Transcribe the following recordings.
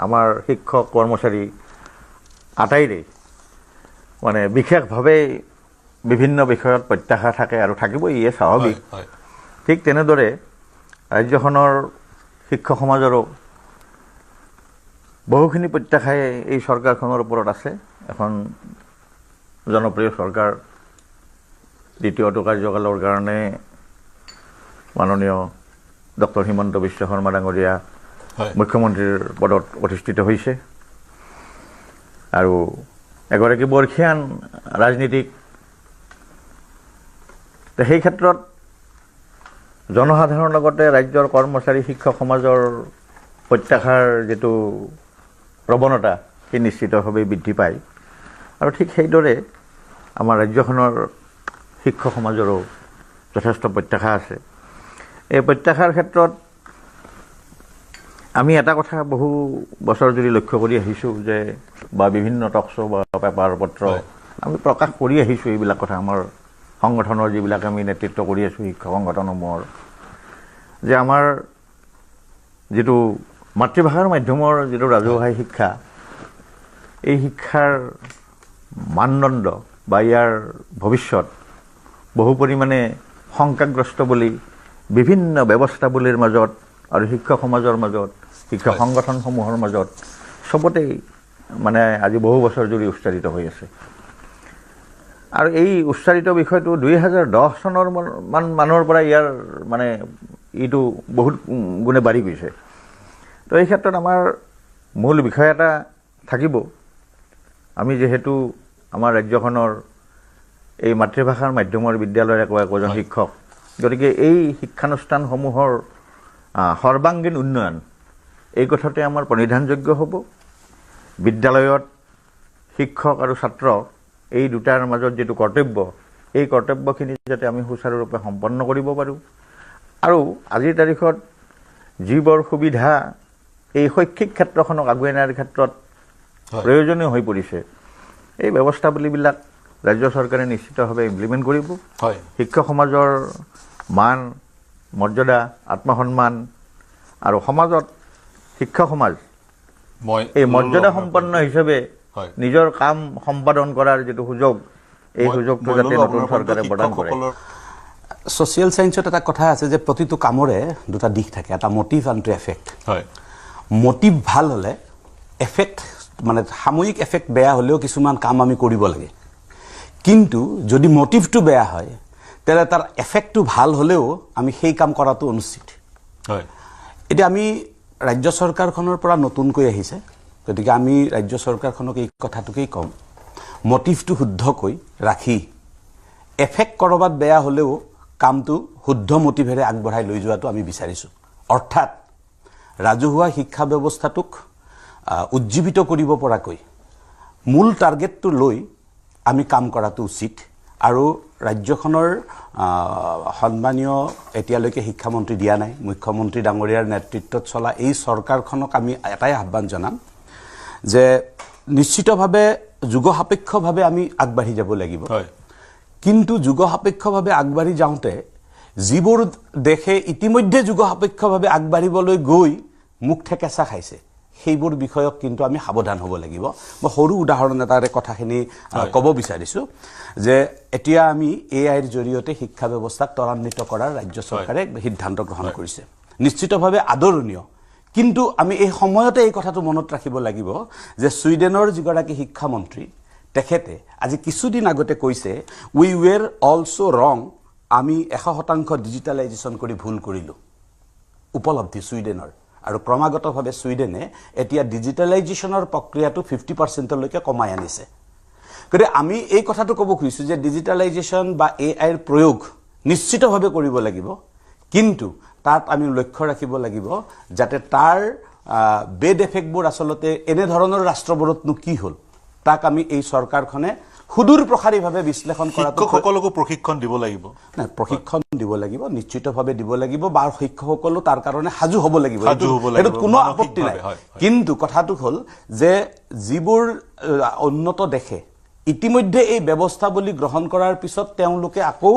আমাৰ শিক্ষক কৰ্মচাৰী আটাইৰে মানে বিশেষভাৱে বিভিন্ন বিষয়ত প্ৰত্যাশা থাকে আৰু থাকিবই, ইয়ে স্বাভাৱিক। ঠিক তেনেদৰে ৰাজ্যখনৰ শিক্ষক সমাজৰো বহুখিনি প্ৰত্যাশাই এই চৰকাৰখনৰ ওপৰত আছে। এখন জনপ্ৰিয় চৰকাৰ দ্বিতীয়টো কাৰ্যকালৰ কাৰণে মাননীয় ডক্টৰ হিমন্ত বিশ্ব শৰ্মা ডাঙৰীয়া মুখ্যমন্ত্ৰীৰ পদত অধিষ্ঠিত হৈছে আৰু এগৰাকী বৰ্ষীয়ান ৰাজনীতিক। সেই ক্ষেত্ৰত জনসাধাৰণৰ লগতে ৰাজ্যৰ কৰ্মচাৰী শিক্ষক সমাজৰ প্ৰত্যাশাৰ যিটো প্ৰৱণতা সেই নিশ্চিতভাৱে বৃদ্ধি পায় আৰু ঠিক সেইদৰে আমাৰ ৰাজ্যখনৰ শিক্ষক সমাজৰো যথেষ্ট প্ৰত্যাশা আছে। এই প্ৰত্যাশাৰ ক্ষেত্ৰত আমি এটা কথা বহু বছৰ জুৰি লক্ষ্য কৰি আহিছোঁ যে বা বিভিন্ন টক শ্ব' বা পেপাৰ পত্ৰ আমি প্ৰকাশ কৰি আহিছোঁ এইবিলাক কথা। আমাৰ সংগঠনৰ যিবিলাক আমি নেতৃত্ব কৰি আছোঁ শিক্ষক সংগঠনসমূহৰ, যে আমাৰ যিটো মাতৃভাষাৰ মাধ্যমৰ যিটো ৰাজহুৱা শিক্ষা, এই শিক্ষাৰ মানদণ্ড বা ইয়াৰ ভৱিষ্যত বহু পৰিমাণে শংকাগ্ৰস্ত বুলি বিভিন্ন ব্যৱস্থাৱলীৰ মাজত আৰু শিক্ষক সমাজৰ মাজত, শিক্ষক সংগঠনসমূহৰ মাজত চবতেই মানে আজি বহু বছৰ জুৰি উচ্চাৰিত হৈ আছে। আৰু এই উচ্চাৰিত বিষয়টো 2010 চনৰ মানৰ পৰা ইয়াৰ মানে এইটো বহুত গুণে বাঢ়ি গৈছে। তো এই ক্ষেত্ৰত আমাৰ মূল বিষয় এটা থাকিব। আমি যিহেতু আমাৰ ৰাজ্যখনৰ এই মাতৃভাষাৰ মাধ্যমৰ বিদ্যালয়ৰ একোজন শিক্ষক, গতিকে এই শিক্ষানুষ্ঠানসমূহৰ সৰ্বাংগীন উন্নয়ন এই কথাতে আমাৰ প্ৰণিধানযোগ্য হ'ব। বিদ্যালয়ত শিক্ষক আৰু ছাত্ৰ এই দুটাৰ মাজত যিটো কৰ্তব্য, এই কৰ্তব্যখিনি যাতে আমি সুচাৰুৰূপে সম্পন্ন কৰিব পাৰোঁ আৰু আজিৰ তাৰিখত যিবোৰ সুবিধা এই শৈক্ষিক ক্ষেত্ৰখনক আগুৱাই নিয়াৰ ক্ষেত্ৰত প্ৰয়োজনীয় হৈ পৰিছে, এই ব্যৱস্থাৱলীবিলাক ৰাজ্য চৰকাৰে নিশ্চিতভাৱে ইমপ্লিমেণ্ট কৰিব। শিক্ষক সমাজৰ মান, মৰ্যাদা, আত্মসন্মান আৰু সমাজত শিক্ষক সমাজ এই মৰ্যাদা সম্পন্ন হিচাপে নিজৰ কাম সম্পাদন কৰাৰ যিটো সুযোগ, এই সুযোগটো যাতে নতুন চৰকাৰে প্ৰদান কৰে। ছ'চিয়েল ছায়েন্সত এটা কথা আছে যে প্ৰতিটো কামৰে দুটা দিশ থাকে, এটা মটিভ আৰু এফেক্ট। মটিভ ভাল হ'লে এফেক্ট মানে সাময়িক এফেক্ট বেয়া হ'লেও কিছুমান কাম আমি কৰিব লাগে, কিন্তু যদি মটিভটো বেয়া হয় তেতিয়াহ'লে তাৰ এফেক্টটো ভাল হ'লেও আমি সেই কাম কৰাটো অনুচিত। এতিয়া আমি ৰাজ্য চৰকাৰখনৰ পৰা নতুনকৈ আহিছে, গতিকে আমি ৰাজ্য চৰকাৰখনক এই কথাটোকেই ক'ম, মটিভটো শুদ্ধকৈ ৰাখি এফেক্ট ক'ৰবাত বেয়া হ'লেও কামটো শুদ্ধ মটিভেৰে আগবঢ়াই লৈ যোৱাটো আমি বিচাৰিছোঁ। অৰ্থাৎ ৰাজহুৱা শিক্ষা ব্যৱস্থাটোক উজ্জীৱিত কৰিব পৰাকৈ মূল টাৰ্গেটটো লৈ আমি কাম কৰাটো উচিত। আৰু ৰাজ্যখনৰ সন্মানীয় এতিয়ালৈকে শিক্ষামন্ত্ৰী দিয়া নাই, মুখ্যমন্ত্ৰী ডাঙৰীয়াৰ নেতৃত্বত চলা এই চৰকাৰখনক আমি এটাই আহ্বান জনাম যে নিশ্চিতভাৱে যুগসাপেক্ষভাৱে আমি আগবাঢ়ি যাব লাগিব। কিন্তু যুগসাপেক্ষভাৱে আগবাঢ়ি যাওঁতে যিবোৰ দেশে ইতিমধ্যে যুগসাপেক্ষভাৱে আগবাঢ়িবলৈ গৈ মুখ ঠেকেচা খাইছে, সেইবোৰ বিষয়ক কিন্তু আমি সাৱধান হ'ব লাগিব। মই সৰু উদাহৰণ এটাৰে কথাখিনি ক'ব বিচাৰিছোঁ যে এতিয়া আমি AIৰ জৰিয়তে শিক্ষা ব্যৱস্থাক ত্বৰান্বিত কৰাৰ ৰাজ্য চৰকাৰে সিদ্ধান্ত গ্ৰহণ কৰিছে, নিশ্চিতভাৱে আদৰণীয়। কিন্তু আমি এই সময়তে এই কথাটো মনত ৰাখিব লাগিব যে ছুইডেনৰ যিগৰাকী শিক্ষামন্ত্ৰী, তেখেতে আজি কিছুদিন আগতে কৈছে উই ৱেৰ অলছ' ৰং, আমি 100% ডিজিটেলাইজেশ্যন কৰি ভুল কৰিলোঁ। উপলব্ধি ছুইডেনৰ, আৰু ক্ৰমাগতভাৱে ছুইডেনে এতিয়া ডিজিটেলাইজেশ্যনৰ প্ৰক্ৰিয়াটো 50%লৈকে কমাই আনিছে। গতিকে আমি এই কথাটো ক'ব খুজিছোঁ যে ডিজিটেলাইজেশ্যন বা AIৰ প্ৰয়োগ নিশ্চিতভাৱে কৰিব লাগিব, কিন্তু তাত আমি লক্ষ্য ৰাখিব লাগিব যাতে তাৰ বেড এফেক্টবোৰ আচলতে এনেধৰণৰ ৰাষ্ট্ৰবোৰতনো কি হ'ল তাক আমি এই চৰকাৰখনে সুদূৰ প্ৰসাৰীভাৱে বিশ্লেষণ কৰাটো, শিক্ষকসকলকো প্ৰশিক্ষণ দিব লাগিব। নাই, প্ৰশিক্ষণ দিব লাগিব, নিশ্চিতভাৱে দিব লাগিব, বা শিক্ষকসকলো তাৰ কাৰণে সাজু হ'ব লাগিব, এইটোত কোনো আপত্তি নাই। কিন্তু কথাটো হ'ল যে যিবোৰ উন্নত দেশে ইতিমধ্যে এই ব্যৱস্থাৱলী গ্ৰহণ কৰাৰ পিছত তেওঁলোকে আকৌ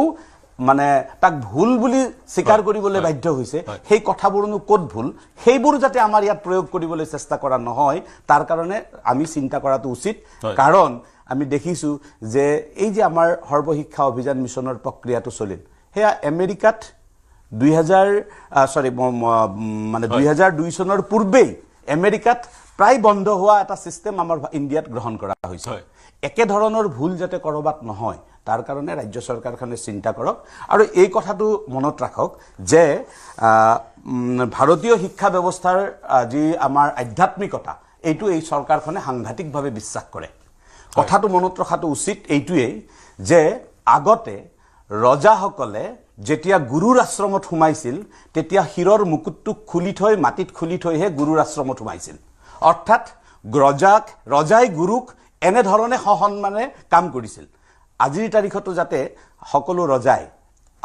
মানে তাক ভুল বুলি স্বীকাৰ কৰিবলৈ বাধ্য হৈছে সেই কথাবোৰনো ক'ত ভুল সেইবোৰ যাতে আমাৰ ইয়াত প্ৰয়োগ কৰিবলৈ চেষ্টা কৰা নহয় তাৰ কাৰণে আমি চিন্তা কৰাটো উচিত কাৰণ আমি দেখিছো যে এই যে আমাৰ সৰ্বশিক্ষা অভিযান মিছনৰ প্ৰক্ৰিয়াটো চলিল হেয়া আমেৰিকাত 2002 চনৰ পূৰ্বেই আমেৰিকাত প্ৰায় বন্ধ হোৱা এটা সিস্টেম আমাৰ ইণ্ডিয়াত গ্ৰহণ কৰা হৈছে একে ধৰণৰ ভুল যাতে কৰবাত নহয় তাৰ কাৰণে ৰাজ্য চৰকাৰখনে চিন্তা কৰক আৰু এই কথাটো মনত ৰাখক যে ভাৰতীয় শিক্ষা ব্যৱস্থাৰ যি আমাৰ আধ্যাত্মিকতা এইটো এই চৰকাৰখনে সাংঘাতিকভাৱে বিশ্বাস কৰে কথাটো মনত ৰখাটো উচিত এইটোৱেই যে আগতে ৰজাসকলে যেতিয়া গুৰুৰ আশ্ৰমত সোমাইছিল তেতিয়া শিৰৰ মুকুটটো খুলি থৈ মাটিত খুলি থৈহে গুৰুৰ আশ্ৰমত সোমাইছিল অৰ্থাৎ ৰজাই গুৰুক এনে ধৰণে সন্মানে কাম কৰিছিল আজিৰ তাৰিখতো যাতে সকলো ৰজাই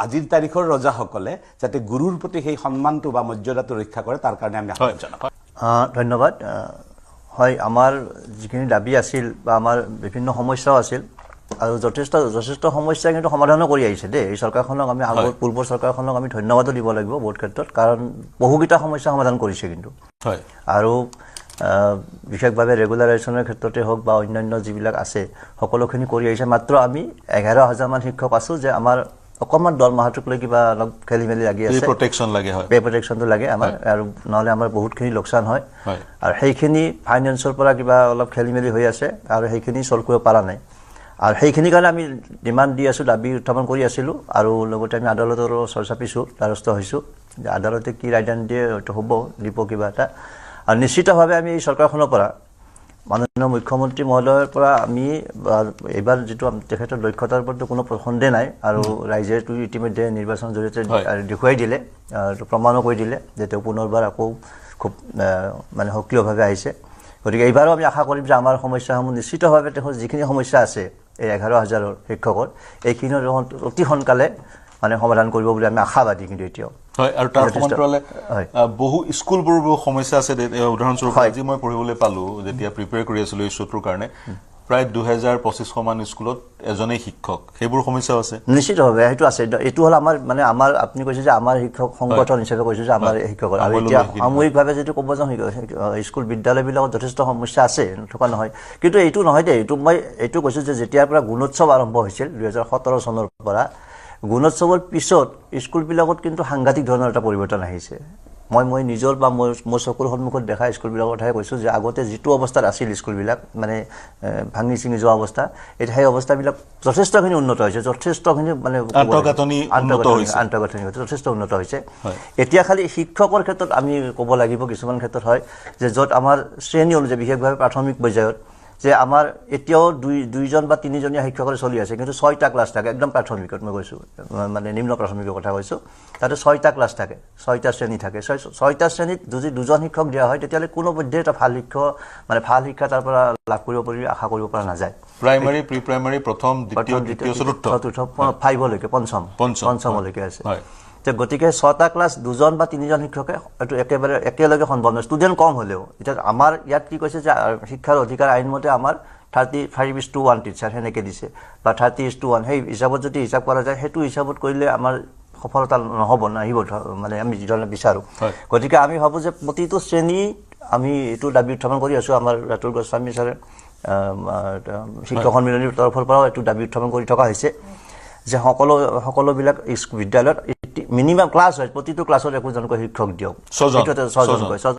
আজিৰ তাৰিখৰ ৰজাসকলে যাতে গুৰুৰ প্ৰতি সেই সন্মানটো বা মৰ্যাদাটো ৰক্ষা কৰে তাৰ কাৰণে আমি আহ্বান জনাম ধন্যবাদ হয় আমাৰ যিখিনি দাবী আছিল বা আমাৰ বিভিন্ন সমস্যাও আছিল আৰু যথেষ্ট সমস্যা কিন্তু সমাধানো কৰি আহিছে দেই এই চৰকাৰখনক আমি আগৰ পূৰ্বৰ চৰকাৰখনক আমি ধন্যবাদো দিব লাগিব বহুত ক্ষেত্ৰত কাৰণ বহুকেইটা সমস্যা সমাধান কৰিছে কিন্তু হয় আৰু বিশেষভাৱে ৰেগুলাৰাইজেশ্যনৰ ক্ষেত্ৰতে হওক বা অন্যান্য যিবিলাক আছে সকলোখিনি কৰি আহিছে মাত্ৰ আমি 11,000 মান শিক্ষক আছো যে আমাৰ অকমান দৰমহাটোক লৈ কিবা অলপ খেলি মেলি লাগি আছে প্ৰটেকশ্যন লাগে হয় পে প্ৰটেকশ্যনটো লাগে আমাৰ আৰু নহলে আমাৰ বহুতখিনি লোকচান হয় আৰু সেইখিনি ফাইনেন্সৰ পৰা কিবা অলপ খেলি মেলি হৈ আছে আৰু সেইখিনি সলভ কৰিব পৰা নাই আৰু সেইখিনি কাৰণে আমি ডিমাণ্ড দি আছো দাবী উত্থাপন কৰি আছিলো আৰু লগতে আমি আদালতৰো চৰ্চা পিছো দ্বাৰস্থ হৈছো যে আদালতে কি ৰায়দান দিয়ে হয়তো হ'ব দিব কিবা এটা আৰু নিশ্চিতভাৱে আমি এই চৰকাৰখনৰ পৰা মাননীয় মুখ্যমন্ত্ৰী মহোদয়ৰ পৰা আমি এবাৰ যেটো তেখেতৰ দক্ষতাৰ ওপৰত কোনো সন্দেহ নাই আৰু ৰাইজে ইতিমধ্যে নিৰ্বাচনৰ জৰিয়তে দেখুৱাই দিলে প্ৰমাণো কৰি দিলে যে তেওঁ পুনৰবাৰ আকৌ খুব মানে সক্ৰিয়ভাৱে আহিছে গতিকে এইবাৰো আমি আশা কৰিম যে আমাৰ সমস্যাসমূহ নিশ্চিতভাৱে তেওঁ যিখিনি সমস্যা আছে এই 11,000 শিক্ষকৰ এইখিনি অতি সোনকালে মানে সমাধান কৰিব বুলি আমি আশাবাদী কিন্তু এতিয়াও হয় আৰু তাৰ সমান্তৰালে বহু স্কুলবোৰ সমস্যা আছে উদাহৰণস্বৰূপে আজি মই পঢ়িবলৈ পালো যেতিয়া প্ৰিপেয়াৰ কৰি আছিলো এই শ্ব'টোৰ কাৰণে প্ৰায় 2,2500 মান স্কুলত এজনেই শিক্ষক সেইবোৰ সমস্যা আছে নিশ্চিতভাৱে সেইটো আছে এইটো হ'ল আমাৰ মানে আমাৰ আপুনি কৈছে যে আমাৰ শিক্ষক সংগঠন হিচাপে কৈছে যে আমাৰ শিক্ষকৰ আৰু এতিয়া সামূহিকভাৱে যদি ক'ব যাওঁ স্কুল বিদ্যালয়বিলাকত যথেষ্ট সমস্যা আছে থকা নহয় কিন্তু এইটো নহয় দেই এইটো কৈছো যে যেতিয়াৰ পৰা গুণোৎসৱ আৰম্ভ হৈছিল 2017 চনৰ পৰা গুণোৎসৱৰ পিছত স্কুলবিলাকত কিন্তু সাংঘাতিক ধৰণৰ এটা পৰিৱৰ্তন আহিছে মই নিজৰ বা মোৰ চকুৰ সন্মুখত দেখা স্কুলবিলাকৰ কথাই কৈছো যে আগতে যিটো অৱস্থাত আছিল স্কুলবিলাক মানে ভাঙি চিঙি যোৱা অৱস্থা এটা সেই অৱস্থাবিলাক যথেষ্টখিনি উন্নত হৈছে যথেষ্টখিনি মানে আন্তঃগাঁথনি যথেষ্ট উন্নত হৈছে এতিয়া খালি শিক্ষকৰ ক্ষেত্ৰত আমি ক'ব লাগিব কিছুমান ক্ষেত্ৰত হয় যে য'ত আমাৰ শ্ৰেণী অনুযায়ী বিশেষভাৱে প্ৰাথমিক পৰ্যায়ত যে আমাৰ এতিয়াও দুইজন বা তিনিজনীয়া শিক্ষকৰে চলি আছে কিন্তু 6টা ক্লাছ থাকে একদম প্ৰাথমিকত মই কৈছো মানে নিম্ন প্ৰাথমিকৰ কথা কৈছো তাতে 6টা ক্লাছ থাকে 6টা শ্ৰেণী থাকে 6টা শ্ৰেণীত যদি দুজন শিক্ষক দিয়া হয় তেতিয়ালে কোনো পধ্যে এটা ভাল শিক্ষা তাৰ পৰা লাভ কৰিব পাৰি আশা কৰিব পৰা নাযায় প্ৰাইমাৰী প্ৰি প্ৰাইমাৰী প্ৰথম দ্বিতীয় চতুৰ্থ 5 লৈকে পঞ্চমলৈকে আছে গতিকে 6টা ক্লাছ দুজন বা তিনিজন শিক্ষকে এটো একেলগে সম্ভৱ নহয় ষ্টুডেন্ট কম হলেও এটা আমাৰ ইয়াত কি কৈছে যে শিক্ষাৰ অধিকাৰ আইন মতে আমাৰ 35:1 টিচাৰ হেনেকে দিছে বা 30:1 সেই হিচাপত যদি হিচাপ কৰা যায় হেতু হিচাপত কৰিলে আমাৰ সফলতা নহব নাহিব মানে আমি যিজনে বিচাৰো গতিকে আমি ভাবো যে প্ৰতিটো শ্ৰেণী আমি এটো দাবী উত্থাপন কৰি আছো আমাৰ ৰাতুল গোস্বামী ছাৰে শিক্ষক সন্মিলনীৰ তৰফৰ পৰা এটো দাবী উত্থাপন কৰি থকা হৈছে যে সকলোবিলাক বিদ্যালয়ত মিনিমাম ক্লাছ হয় প্ৰতিটো ক্লাছত একোজনকৈ শিক্ষক দিয়ক 6 জন